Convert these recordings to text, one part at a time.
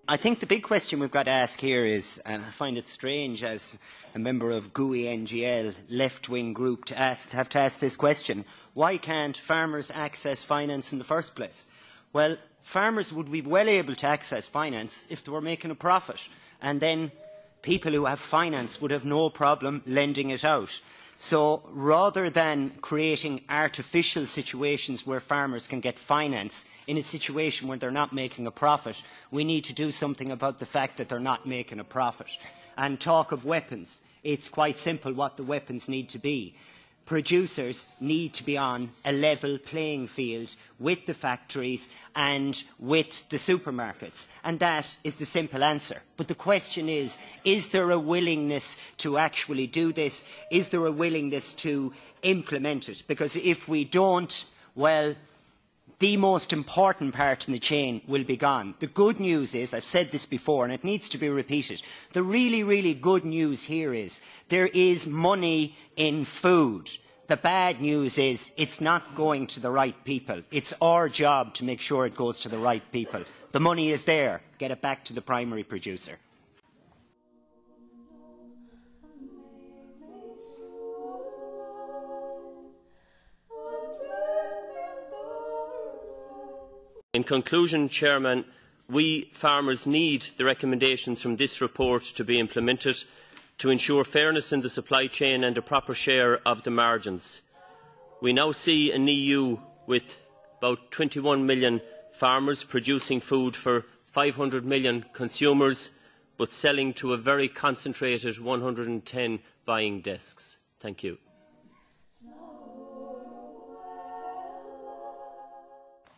I think the big question we've got to ask here is, and I find it strange as a member of GUI NGL, left-wing group, to have to ask this question: why can't farmers access finance in the first place? Well, farmers would be well able to access finance if they were making a profit, and then people who have finance would have no problem lending it out. So rather than creating artificial situations where farmers can get finance in a situation where they're not making a profit, we need to do something about the fact that they're not making a profit. And talk of weapons, it's quite simple what the weapons need to be. Producers need to be on a level playing field with the factories and with the supermarkets. And that is the simple answer. But the question is there a willingness to actually do this? Is there a willingness to implement it? Because if we don't, well, the most important part in the chain will be gone. The good news is, I've said this before and it needs to be repeated, the really, really good news here is there is money in food. The bad news is it's not going to the right people. It's our job to make sure it goes to the right people. The money is there. Get it back to the primary producer. In conclusion, Chairman, we farmers need the recommendations from this report to be implemented to ensure fairness in the supply chain and a proper share of the margins. We now see an EU with about 21 million farmers producing food for 500 million consumers, but selling to a very concentrated 110 buying desks. Thank you.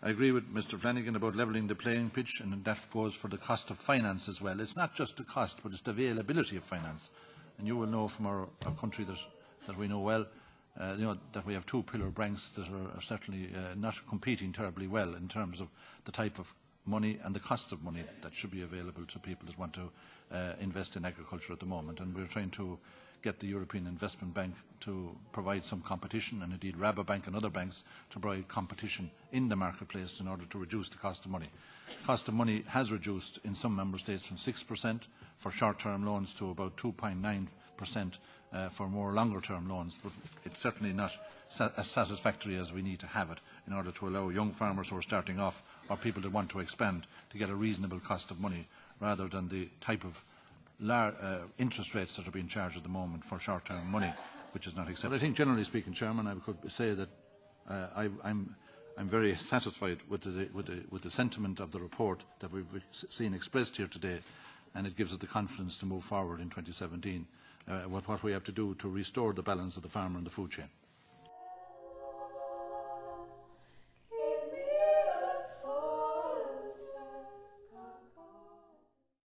I agree with Mr Flanagan about levelling the playing pitch, and that goes for the cost of finance as well. It's not just the cost, but it's the availability of finance. And you will know from our country that we know well, that we have two pillar banks that are certainly not competing terribly well in terms of the type of money and the cost of money that should be available to people that want to invest in agriculture at the moment. And we're trying to get the European Investment Bank to provide some competition, and indeed Rabobank and other banks to provide competition in the marketplace in order to reduce the cost of money. The cost of money has reduced in some member states from 6% for short-term loans to about 2.9% for more longer-term loans, but it's certainly not as satisfactory as we need to have it in order to allow young farmers who are starting off or people that want to expand to get a reasonable cost of money rather than the type of interest rates that are being charged at the moment for short-term money, which is not acceptable. But I think, generally speaking, Chairman, I could say that I'm very satisfied with the sentiment of the report that we've seen expressed here today, and it gives us the confidence to move forward in 2017 with what we have to do to restore the balance of the farmer and the food chain.